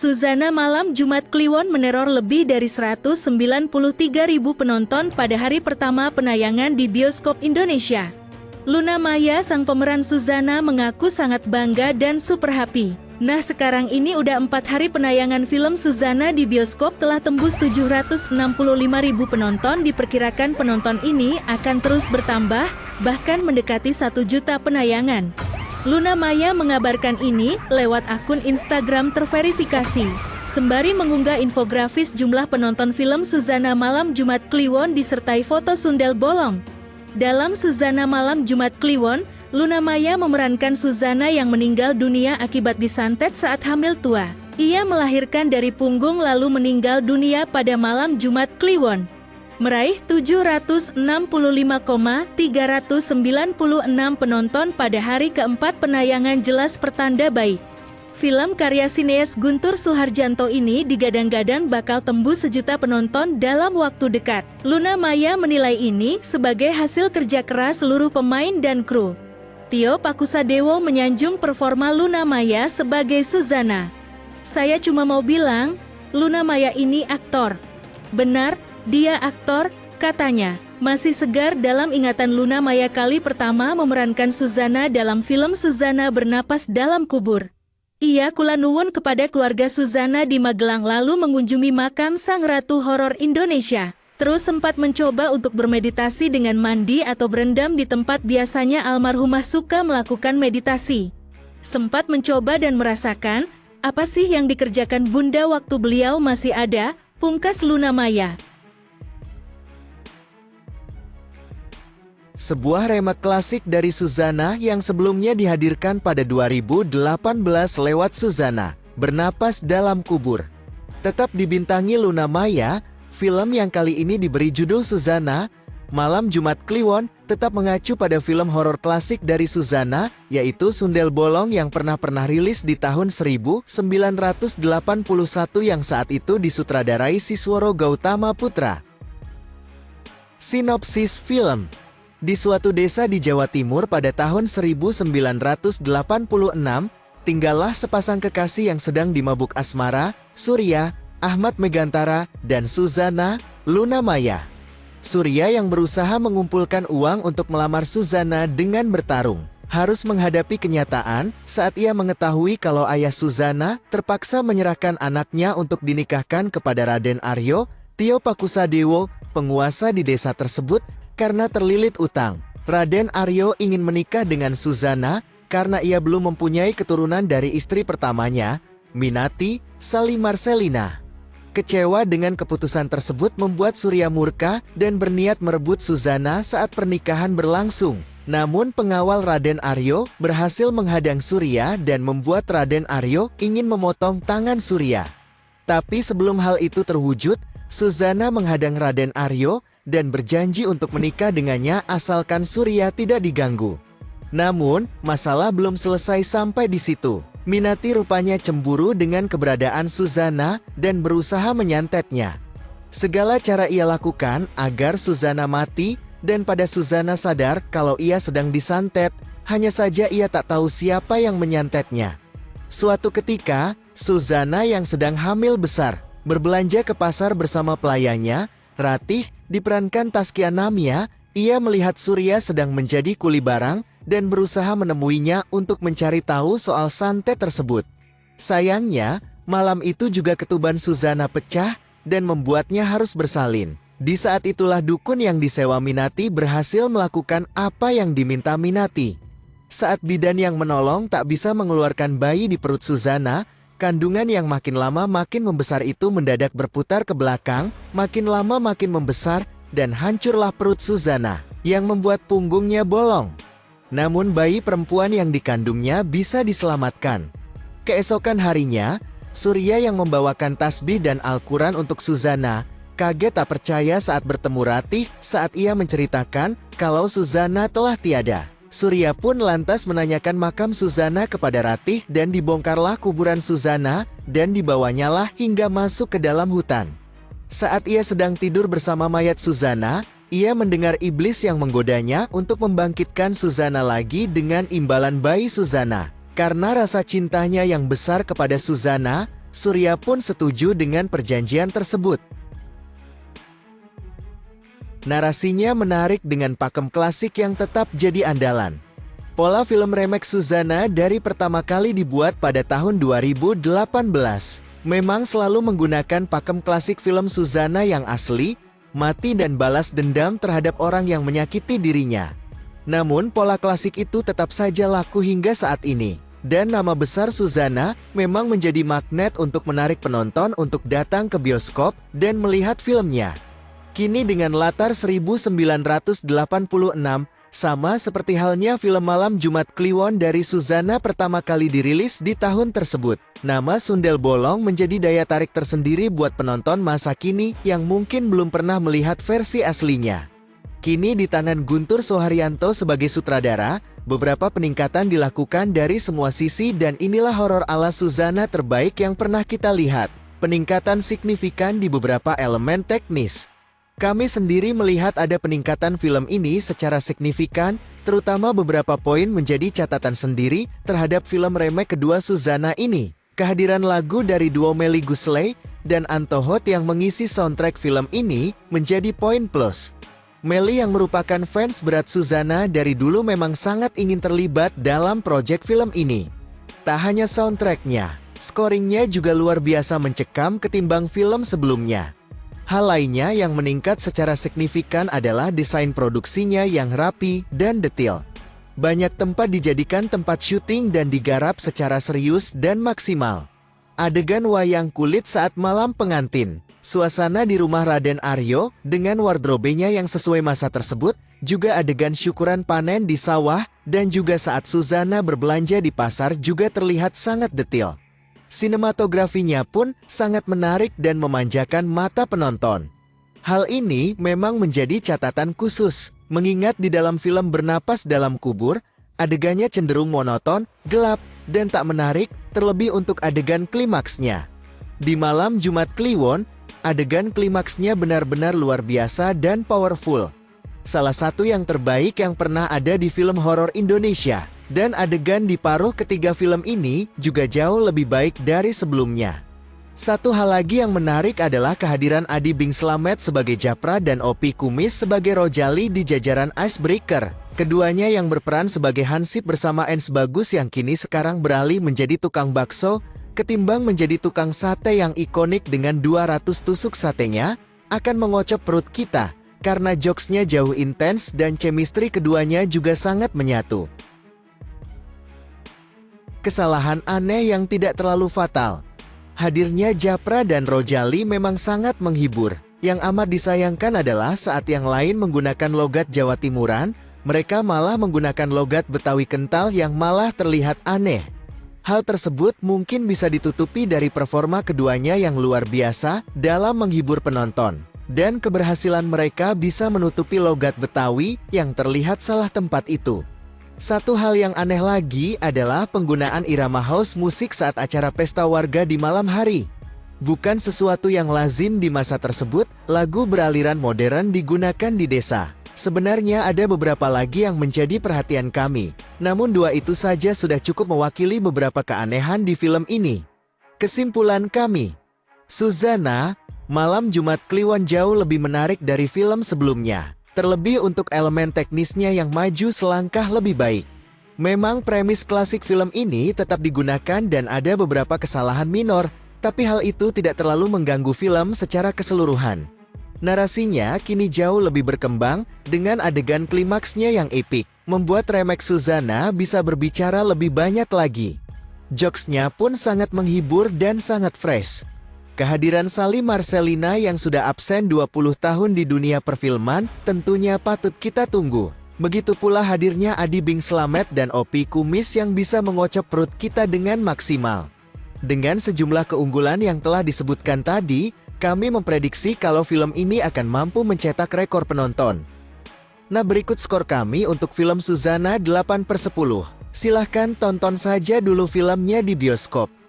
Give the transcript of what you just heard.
Suzana malam Jumat Kliwon meneror lebih dari 193.000 penonton pada hari pertama penayangan di bioskop Indonesia. Luna Maya, sang pemeran Suzana, mengaku sangat bangga dan super happy. Nah, sekarang ini udah 4 hari penayangan film Suzana di bioskop telah tembus 765.000 penonton. Diperkirakan penonton ini akan terus bertambah, bahkan mendekati 1 juta penayangan. Luna Maya mengabarkan ini lewat akun Instagram terverifikasi, sembari mengunggah infografis jumlah penonton film Suzana malam Jumat Kliwon disertai foto sundel bolong. Dalam Suzana malam Jumat Kliwon, Luna Maya memerankan Suzana yang meninggal dunia akibat disantet saat hamil tua. Ia melahirkan dari punggung lalu meninggal dunia pada malam Jumat Kliwon. Meraih 765,396 penonton pada hari keempat penayangan jelas pertanda baik. Film karya sineas Guntur Suharjanto ini digadang-gadang bakal tembus 1 juta penonton dalam waktu dekat. Luna Maya menilai ini sebagai hasil kerja keras seluruh pemain dan kru. Tio Pakusadewo menyanjung performa Luna Maya sebagai Suzana. "Saya cuma mau bilang, Luna Maya ini aktor. Benar, dia aktor," katanya. Masih segar dalam ingatan Luna Maya kali pertama memerankan Suzana dalam film Suzana Bernapas Dalam Kubur. Ia kula nuwun kepada keluarga Suzana di Magelang lalu mengunjungi makam sang ratu horor Indonesia. Terus sempat mencoba untuk bermeditasi dengan mandi atau berendam di tempat biasanya almarhumah suka melakukan meditasi. Sempat mencoba dan merasakan, apa sih yang dikerjakan Bunda waktu beliau masih ada, pungkas Luna Maya. Sebuah remake klasik dari Suzana yang sebelumnya dihadirkan pada 2018 lewat Suzana Bernapas Dalam Kubur. Tetap dibintangi Luna Maya, film yang kali ini diberi judul Suzana Malam Jumat Kliwon tetap mengacu pada film horor klasik dari Suzana, yaitu Sundel Bolong yang pernah rilis di tahun 1981 yang saat itu disutradarai Sisworo Gautama Putra. Sinopsis film. Di suatu desa di Jawa Timur pada tahun 1986, tinggallah sepasang kekasih yang sedang dimabuk asmara, Surya, Ahmad Megantara, dan Suzana, Luna Maya. Surya yang berusaha mengumpulkan uang untuk melamar Suzana dengan bertarung, harus menghadapi kenyataan saat ia mengetahui kalau ayah Suzana terpaksa menyerahkan anaknya untuk dinikahkan kepada Raden Aryo, Tio Pakusadewo, penguasa di desa tersebut, karena terlilit utang. Raden Aryo ingin menikah dengan Suzana karena ia belum mempunyai keturunan dari istri pertamanya, Minati Sali Marcelina. Kecewa dengan keputusan tersebut membuat Surya murka dan berniat merebut Suzana saat pernikahan berlangsung. Namun pengawal Raden Aryo berhasil menghadang Surya dan membuat Raden Aryo ingin memotong tangan Surya. Tapi sebelum hal itu terwujud, Suzana menghadang Raden Aryo dan berjanji untuk menikah dengannya asalkan Surya tidak diganggu. Namun, masalah belum selesai sampai di situ. Minati rupanya cemburu dengan keberadaan Suzana dan berusaha menyantetnya. Segala cara ia lakukan agar Suzana mati dan pada Suzana sadar kalau ia sedang disantet, hanya saja ia tak tahu siapa yang menyantetnya. Suatu ketika, Suzana yang sedang hamil besar berbelanja ke pasar bersama pelayannya, Ratih, diperankan Taskia Namia. Ia melihat Surya sedang menjadi kuli barang dan berusaha menemuinya untuk mencari tahu soal santet tersebut. Sayangnya, malam itu juga ketuban Suzana pecah dan membuatnya harus bersalin. Di saat itulah dukun yang disewa Minati berhasil melakukan apa yang diminta Minati. Saat bidan yang menolong tak bisa mengeluarkan bayi di perut Suzana, kandungan yang makin lama makin membesar itu mendadak berputar ke belakang, makin lama makin membesar, dan hancurlah perut Suzana, yang membuat punggungnya bolong. Namun bayi perempuan yang dikandungnya bisa diselamatkan. Keesokan harinya, Surya yang membawakan tasbih dan Al-Quran untuk Suzana, kaget tak percaya saat bertemu Ratih saat ia menceritakan kalau Suzana telah tiada. Surya pun lantas menanyakan makam Suzana kepada Ratih dan dibongkarlah kuburan Suzana dan dibawanyalah hingga masuk ke dalam hutan. Saat ia sedang tidur bersama mayat Suzana, ia mendengar iblis yang menggodanya untuk membangkitkan Suzana lagi dengan imbalan bayi Suzana. Karena rasa cintanya yang besar kepada Suzana, Surya pun setuju dengan perjanjian tersebut. Narasinya menarik dengan pakem klasik yang tetap jadi andalan. Pola film remake Suzana dari pertama kali dibuat pada tahun 2018 memang selalu menggunakan pakem klasik film Suzana yang asli, mati dan balas dendam terhadap orang yang menyakiti dirinya. Namun pola klasik itu tetap saja laku hingga saat ini. Dan nama besar Suzana memang menjadi magnet untuk menarik penonton untuk datang ke bioskop dan melihat filmnya. Kini dengan latar 1986, sama seperti halnya film Malam Jumat Kliwon dari Suzana pertama kali dirilis di tahun tersebut. Nama Sundel Bolong menjadi daya tarik tersendiri buat penonton masa kini yang mungkin belum pernah melihat versi aslinya. Kini di tangan Guntur Soeharyanto sebagai sutradara, beberapa peningkatan dilakukan dari semua sisi dan inilah horor ala Suzana terbaik yang pernah kita lihat. Peningkatan signifikan di beberapa elemen teknis. Kami sendiri melihat ada peningkatan film ini secara signifikan, terutama beberapa poin menjadi catatan sendiri terhadap film remake kedua Suzana ini. Kehadiran lagu dari duo Melly Goeslaw dan Anto Hot yang mengisi soundtrack film ini menjadi poin plus. Melly yang merupakan fans berat Suzana dari dulu memang sangat ingin terlibat dalam proyek film ini. Tak hanya soundtracknya, scoringnya juga luar biasa mencekam ketimbang film sebelumnya. Hal lainnya yang meningkat secara signifikan adalah desain produksinya yang rapi dan detail. Banyak tempat dijadikan tempat syuting dan digarap secara serius dan maksimal. Adegan wayang kulit saat malam pengantin, suasana di rumah Raden Aryo dengan wardrobenya yang sesuai masa tersebut, juga adegan syukuran panen di sawah, dan juga saat Suzana berbelanja di pasar juga terlihat sangat detail. Sinematografinya pun sangat menarik dan memanjakan mata penonton. Hal ini memang menjadi catatan khusus, mengingat di dalam film Bernapas Dalam Kubur, adegannya cenderung monoton, gelap, dan tak menarik, terlebih untuk adegan klimaksnya. Di Malam Jumat Kliwon, adegan klimaksnya benar-benar luar biasa dan powerful. Salah satu yang terbaik yang pernah ada di film horor Indonesia. Dan adegan di paruh ketiga film ini juga jauh lebih baik dari sebelumnya. Satu hal lagi yang menarik adalah kehadiran Adi Bing Slamet sebagai Japra dan Opi Kumis sebagai Rojali di jajaran Icebreaker. Keduanya yang berperan sebagai Hansip bersama Ens Bagus yang kini sekarang beralih menjadi tukang bakso, ketimbang menjadi tukang sate yang ikonik dengan 200 tusuk satenya, akan mengocok perut kita, karena jokesnya jauh intens dan chemistry keduanya juga sangat menyatu. Kesalahan aneh yang tidak terlalu fatal. Hadirnya Japra dan Rojali memang sangat menghibur. Yang amat disayangkan adalah saat yang lain menggunakan logat Jawa Timuran, mereka malah menggunakan logat Betawi kental yang malah terlihat aneh. Hal tersebut mungkin bisa ditutupi dari performa keduanya yang luar biasa dalam menghibur penonton. Dan keberhasilan mereka bisa menutupi logat Betawi yang terlihat salah tempat itu. Satu hal yang aneh lagi adalah penggunaan irama house musik saat acara pesta warga di malam hari. Bukan sesuatu yang lazim di masa tersebut, lagu beraliran modern digunakan di desa. Sebenarnya ada beberapa lagi yang menjadi perhatian kami, namun dua itu saja sudah cukup mewakili beberapa keanehan di film ini. Kesimpulan kami, Suzana, Malam Jumat Kliwon jauh lebih menarik dari film sebelumnya. Terlebih untuk elemen teknisnya yang maju selangkah lebih baik. Memang premis klasik film ini tetap digunakan dan ada beberapa kesalahan minor, tapi hal itu tidak terlalu mengganggu film secara keseluruhan. Narasinya kini jauh lebih berkembang dengan adegan klimaksnya yang epik, membuat remake Suzana bisa berbicara lebih banyak lagi. Jokesnya pun sangat menghibur dan sangat fresh. Kehadiran Sally Marcelina yang sudah absen 20 tahun di dunia perfilman tentunya patut kita tunggu. Begitu pula hadirnya Adi Bing Slamet dan Opi Kumis yang bisa mengocok perut kita dengan maksimal. Dengan sejumlah keunggulan yang telah disebutkan tadi, kami memprediksi kalau film ini akan mampu mencetak rekor penonton. Nah, berikut skor kami untuk film Suzana 8/10. Silahkan tonton saja dulu filmnya di bioskop.